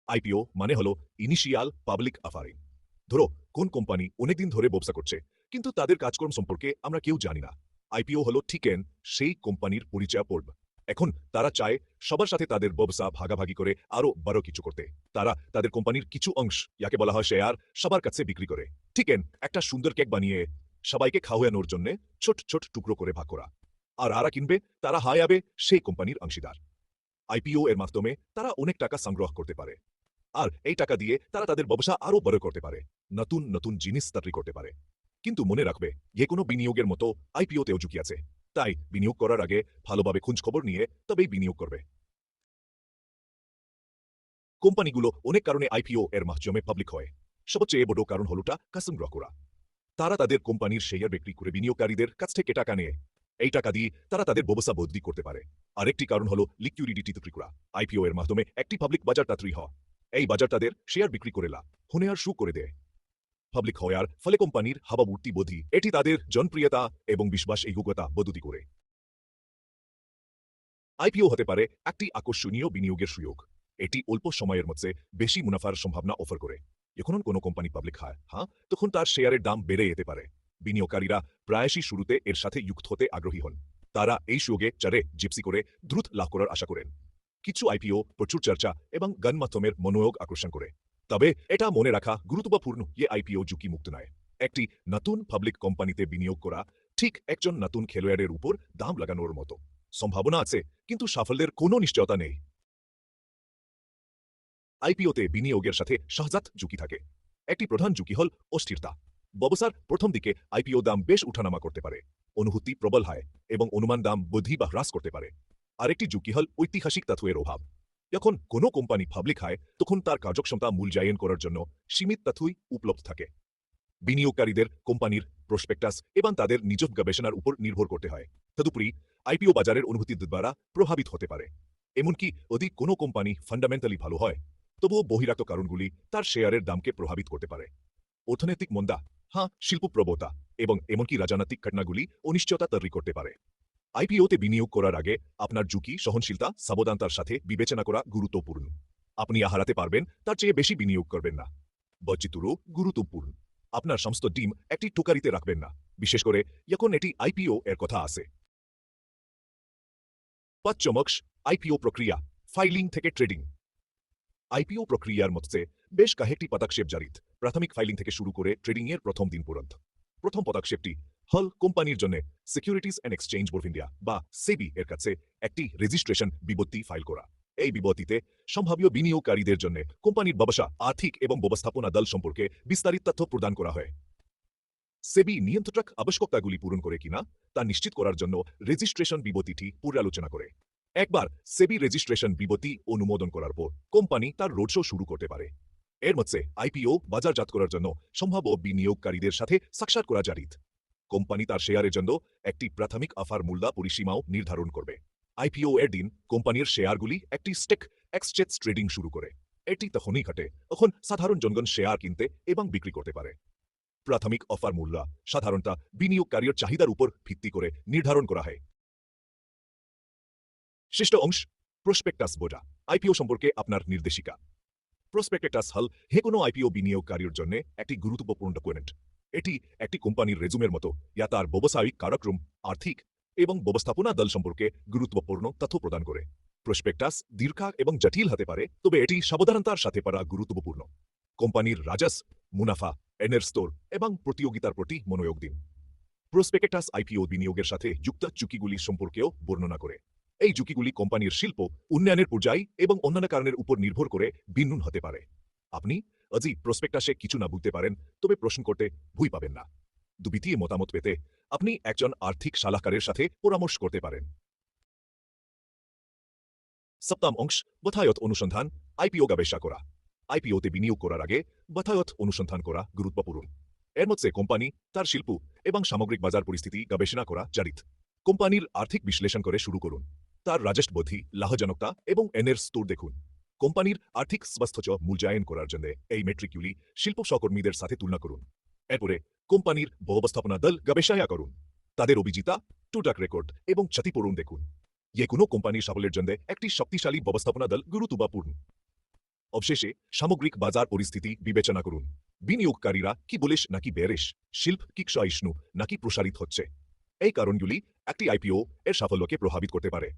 IPO মানে হলো initial public offering. ধরো কোন কোম্পানি অনেকদিন ধরে ব্যবসা করছে, কিন্তু তাদের কাজকর্ম সম্পর্কে আমরা কেউ জানি না। আইপিও হলো ঠিকেন সেই কোম্পানির পরিচয় পর্ব। এখন তারা চায় সবার সাথে তাদের ব্যবসা ভাগাভাগি করে আরো বড় কিছু করতে। তারা তাদের কোম্পানির কিছু অংশ, যাকে বলা হয় শেয়ার, সবার কাছে বিক্রি করে। ঠিকেন একটা সুন্দর কেক বানিয়ে সবাইকে খাওয়ানোর জন্য ছোট ছোট টুকরো করে ভাগ করা। আর আরা কিনবে, তারা হায়াবে সেই কোম্পানির অংশীদার। আইপিও এর মাধ্যমে তারা অনেক টাকা সংগ্রহ করতে পারে। আর এই টাকা দিয়ে তারা তাদের ব্যবসা আরো বড় করতে পারে, নতুন নতুন জিনিস তৈরি করতে পারে। কিন্তু মনে রাখবে, যে কোনো বিনিয়োগের মতো আইপিওতেও ঝুঁকি আছে। তাই বিনিয়োগ করার আগে ভালোভাবে খোঁজ খবর নিয়ে তবেই বিনিয়োগ করবে। কোম্পানিগুলো অনেক কারণে আইপিও এর মাধ্যমে পাবলিক হয়। সবচেয়ে বড় কারণ হলো টাকা সংগ্রহ করা। তারা তাদের কোম্পানির শেয়ার বিক্রি করে বিনিয়োগকারীদের কাছ থেকে টাকা নেয়। এই টাকা দিয়ে তারা তাদের ব্যবসা বদলি করতে পারে। আরেকটি কারণ হলো লিকুইডিটি তৈরি করা। আইপিও এর মাধ্যমে একটি পাবলিক বাজার তৈরি হয়। এই বাজার তাদের শেয়ার বিক্রি করে লাভ হনে আর শুরু করে দেয়। পাবলিক হওয়ার ফলে কোম্পানির হাবাবুর্তি বধি, এটি তাদের জনপ্রিয়তা এবং বিশ্বাস যোগ্যতা বদলি করে। আইপিও হতে পারে একটি আকর্ষণীয় বিনিয়োগের সুযোগ। এটি অল্প সময়ের মধ্যে বেশি মুনাফার সম্ভাবনা অফার করে। যখন কোনো কোম্পানি পাবলিক হয়, তখন তার শেয়ারের দাম বেড়ে যেতে পারে। বিনিয়োগকারীরা প্রায়শই শুরুতে এর সাথে যুক্ত হতে আগ্রহী হন। তারা এই সুযোগে চড়ে জিপসি করে দ্রুত লাভ করার আশা করেন। কিছু আইপিও প্রচুর চর্চা এবং গণমাধ্যমের মনোযোগ আকর্ষণ করে। তবে এটা মনে রাখা গুরুত্বপূর্ণ যে আইপিও ঝুঁকি মুক্ত নয়। একটি নতুন পাবলিক কোম্পানিতে বিনিয়োগ করা ঠিক একজন নতুন খেলোয়াড়ের উপর দাম লাগানোর মতো। সম্ভাবনা আছে, কিন্তু সাফল্যের কোনো নিশ্চয়তা নেই। আইপিওতে বিনিয়োগের সাথে সহজাত ঝুঁকি থাকে। একটি প্রধান ঝুঁকি হল অস্থিরতা। ব্যবসার প্রথম দিকে আইপিও দাম বেশ উঠানামা করতে পারে। অনুভূতি প্রবল হয় এবং অনুমান দাম বৃদ্ধি বা হ্রাস করতে পারে। আরেকটি ঝুঁকি হল ঐতিহাসিক তথ্যের অভাব। যখন কোনো কোম্পানি পাবলিক হয়, তখন তার কার্যক্ষমতা মূল্যায়ন করার জন্য সীমিত তথ্যই উপলব্ধ থাকে। বিনিয়োগকারীদের কোম্পানির প্রসপেক্টাস এবং তাদের নিজ গবেষণার উপর নির্ভর করতে হয়। তদুপরি আইপিও বাজারের অনুভূতি দ্বারা প্রভাবিত হতে পারে। এমনকি যদি কোনো কোম্পানি ফান্ডামেন্টালি ভালো হয়, তবুও বহিরাগত কারণগুলি তার শেয়ারের দামকে প্রভাবিত করতে পারে। অর্থনৈতিক মন্দা, শিল্প প্রবতা এবং এমনকি রাজনৈতিক ঘটনাগুলি অনিশ্চয়তা তৈরি করতে পারে। আইপিওতে বিনিয়োগ করার আগে আপনার ঝুঁকি সহনশীলতা সাবধানতার সাথে বিবেচনা করা গুরুত্বপূর্ণ। আপনি হারাতে পারবেন তার চেয়ে বেশি বিনিয়োগ করবেন না। বৈচিত্র্য গুরুত্বপূর্ণ। আপনার সমস্ত ডিম একটি টুকারিতে রাখবেন না, বিশেষ করে যখন এটি আইপিও এর কথা আসে। ৫ চমক আইপিও প্রক্রিয়া, ফাইলিং থেকে ট্রেডিং। আইপিও প্রক্রিয়ার মধ্যে বেশ কয়েকটি পদক্ষেপ জড়িত, প্রাথমিক ফাইলিং থেকে শুরু করে ট্রেডিং এর প্রথম দিন পর্যন্ত। প্রথম পদক্ষেপটি হল কোম্পানির জন্য securities and exchange board of India বা সেবি এর কাছে একটি রেজিস্ট্রেশন বিবৃতি ফাইল করা। এই বিবৃতিতে সম্ভাব্য বিনিয়োগকারীদের জন্য কোম্পানির ব্যবসা, আর্থিক এবং ব্যবস্থাপনা দল সম্পর্কে বিস্তারিত তথ্য প্রদান করা হয়। সেবি নিয়ন্ত্রক আবশ্যকতাগুলি পূরণ করে কিনা তা নিশ্চিত করার জন্য রেজিস্ট্রেশন বিবৃতিটি পর্যালোচনা করে। একবার সেবি রেজিস্ট্রেশন বিবৃতি অনুমোদন করার পর কোম্পানি তার রোড শো শুরু করতে পারে। এর মধ্যে আইপিও বাজারজাত করার জন্য সম্ভাব্য বিনিয়োগকারীদের সাথে সাক্ষাৎ করা জড়িত। কোম্পানি তার শেয়ারের জন্য একটি প্রাথমিক অফার মূল্য পরিসীমাও নির্ধারণ করবে। আইপিও এর দিন কোম্পানির শেয়ারগুলি একটি স্টেক এক্সচেঞ্জ ট্রেডিং শুরু করে। এটি তখনই ঘটে যখন সাধারণ জনগণ শেয়ার কিনতে এবং বিক্রি করতে পারে। প্রাথমিক অফার মূল্য সাধারণত বিনিয়োগকারীর চাহিদার উপর ভিত্তি করে নির্ধারণ করা হয়। শেষ অংশ প্রসপেক্টাস বোঝা। আইপিও সম্পর্কে আপনার নির্দেশিকা। প্রসপেক্টাস হল যে কোনো আইপিও বিনিয়োগকারীর জন্য একটি গুরুত্বপূর্ণ ডকুমেন্ট। এটি একটি কোম্পানির রেজুমের মতো, ইয়া তার ব্যবসায়িক কার্যক্রম, আর্থিক এবং ব্যবস্থাপনা দল সম্পর্কে গুরুত্বপূর্ণ তথ্য প্রদান করে। প্রসপেক্টাস দীর্ঘ এবং জটিল হতে পারে, তবে এটি সাবধানতার সাথে পড়া গুরুত্বপূর্ণ। কোম্পানির রাজস্ব, মুনাফা, এনের স্তর এবং প্রতিযোগিতার প্রতি মনোযোগ দিন। প্রসপেক্টাস আইপিও বিনিয়োগের সাথে যুক্ত ঝুঁকিগুলি সম্পর্কেও বর্ণনা করে। এই ঝুঁকিগুলি কোম্পানির শিল্প উন্নয়নের পর্যায় এবং অন্যান্য কারণের উপর নির্ভর করে ভিন্ন হতে পারে। আপনি আজি প্রসপেক্টাসে কিছু না বুঝতে পারেন, তবে প্রশ্ন করতে ভুল পাবেন না। দুবিতীয় মতামত পেতে আপনি একজন আর্থিক সলাহকারের সাথে পরামর্শ করতে পারেন। সপ্তম অংশ বথায়ত অনুসন্ধান, আইপিও গবেষণা করা। আইপিওতে বিনিয়োগ করার আগে বথায়ত অনুসন্ধান করা গুরুত্বপূর্ণ। এর মধ্যে কোম্পানি, তার শিল্প এবং সামগ্রিক বাজার পরিস্থিতি গবেষণা করা জড়িত। কোম্পানির আর্থিক বিশ্লেষণ করে শুরু করুন। তার রাজস্ব বৃদ্ধি, লাভজনকতা এবং এনের স্তর দেখুন। কোম্পানির আর্থিক স্বাস্থ্য মূল্যায়ন করার জন্য এই মেট্রিকগুলি শিল্প সহকর্মীদের সাথে তুলনা করুন। এরপরে কোম্পানির ব্যবস্থাপনা দল গবেষণা করুন। তাদের অভিজ্ঞতা, ট্র্যাক রেকর্ড এবং ক্ষতিপূরণ দেখুন। যে কোনো কোম্পানির সাফল্যের জন্য একটি শক্তিশালী ব্যবস্থাপনা দল গুরুত্বপূর্ণ। অবশেষে সামগ্রিক বাজার পরিস্থিতি বিবেচনা করুন। বিনিয়োগকারীরা কি বলিশ নাকি বেয়ারিশ, শিল্প কি ক্ষয়িষ্ণু নাকি প্রসারিত হচ্ছে, এই কারণগুলি একটি আইপিও এর সাফল্যকে প্রভাবিত করতে পারে।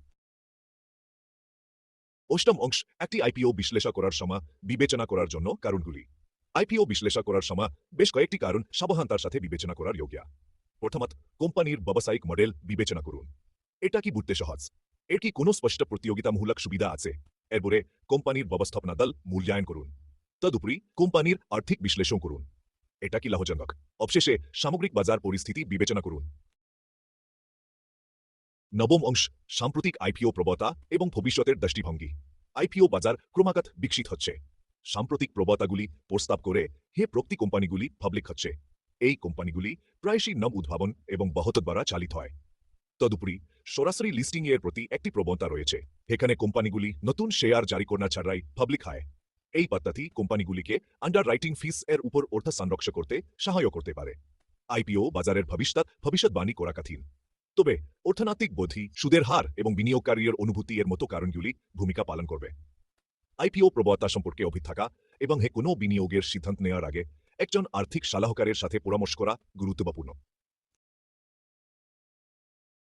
অষ্টম অংশ, একটি আইপিও বিশ্লেষণ করার সময় বিবেচনা করার জন্য কারণগুলি। আইপিও বিশ্লেষণ করার সময় বেশ কয়েকটি কারণ সাবধানতার সাথে বিবেচনা করার যোগ্য। প্রথমত, কোম্পানির ব্যবসায়িক মডেল বিবেচনা করুন। এটা কি বুঝতে সহজ? এর কি কোনো স্পষ্ট প্রতিযোগিতামূলক সুবিধা আছে? এরপরে কোম্পানির ব্যবস্থাপনা দল মূল্যায়ন করুন। তদুপরি কোম্পানির আর্থিক বিশ্লেষণ করুন। এটা কি লাভজনক? অবশেষে সামগ্রিক বাজার পরিস্থিতি বিবেচনা করুন। নবম অংশ, সাম্প্রতিক আইপিও প্রবণতা এবং ভবিষ্যতের দৃষ্টিভঙ্গি। আইপিও বাজার ক্রমাগত বিকশিত হচ্ছে। সাম্প্রতিক প্রবণতাগুলি প্রস্তাব করে হে প্রতি কোম্পানিগুলি পাবলিক হচ্ছে। এই কোম্পানিগুলি প্রায়শই নব উদ্ভাবন এবং বহত দ্বারা চালিত হয়। তদুপরি সরাসরি লিস্টিং এর প্রতি একটি প্রবণতা রয়েছে। এখানে কোম্পানিগুলি নতুন শেয়ার জারি করা ছাড়াই পাবলিক হয়। এই পদ্ধতি কোম্পানিগুলিকে আন্ডার রাইটিং ফিস এর উপর অর্থ সংরক্ষণ করতে সহায়ক করতে পারে। আইপিও বাজারের ভবিষ্যৎবাণী করা কঠিন, তবে অর্থনৈতিক বোধি, সুদের হার এবং বিনিয়োগকারীর অনুভূতি এর মতো কারণগুলি ভূমিকা পালন করবে। আইপিও প্রবণতা সম্পর্কে অভিজ্ঞ থাকা এবং কোনো বিনিয়োগের সিদ্ধান্ত নেওয়ার আগে একজন আর্থিক সলাহকারের সাথে পরামর্শ করা গুরুত্বপূর্ণ।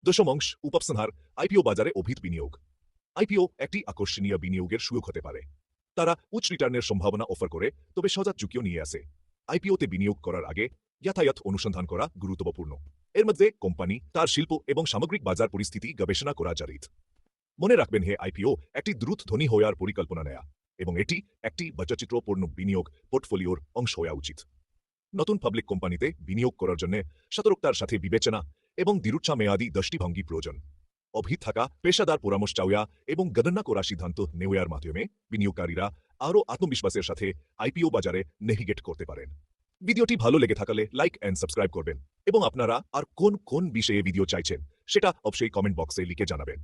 দশম অংশ, উপসংহার, আইপিও বাজারে অভিত বিনিয়োগ। আইপিও একটি আকর্ষণীয় বিনিয়োগের সুযোগ হতে পারে। তারা উচ্চ রিটার্নের সম্ভাবনা অফার করে, তবে সজাগ ঝুঁকিও নিয়ে আসে। আইপিওতে বিনিয়োগ করার আগে যথাযথ অনুসন্ধান করা গুরুত্বপূর্ণ। এর মধ্যে কোম্পানি, তার শিল্প এবং সামগ্রিক বাজার পরিস্থিতি গবেষণা করা জড়িত। মনে রাখবেন, হে আইপিও একটি দ্রুত ধনী হওয়ার পরিকল্পনা নেয়া এবং এটি একটি বৈচিত্র্যপূর্ণ বিনিয়োগ পোর্টফোলিওর অংশ হওয়া উচিত। নতুন পাবলিক কোম্পানিতে বিনিয়োগ করার জন্য সতর্কতার সাথে বিবেচনা এবং দীর্ঘমেয়াদী দৃষ্টিভঙ্গি প্রয়োজন। অভিজ্ঞ থাকা, পেশাদার পরামর্শ চাওয়া এবং গণনা করা সিদ্ধান্ত নেওয়ার মাধ্যমে বিনিয়োগকারীরা আরও আত্মবিশ্বাসের সাথে আইপিও বাজারে নেভিগেট করতে পারেন। ভিডিওটি ভালো লেগে থাকলে লাইক এন্ড সাবস্ক্রাইব করবেন এবং আপনারা আর কোন কোন বিষয়ে ভিডিও চাইছেন সেটা অবশ্যই কমেন্ট বক্সে লিখে জানাবেন।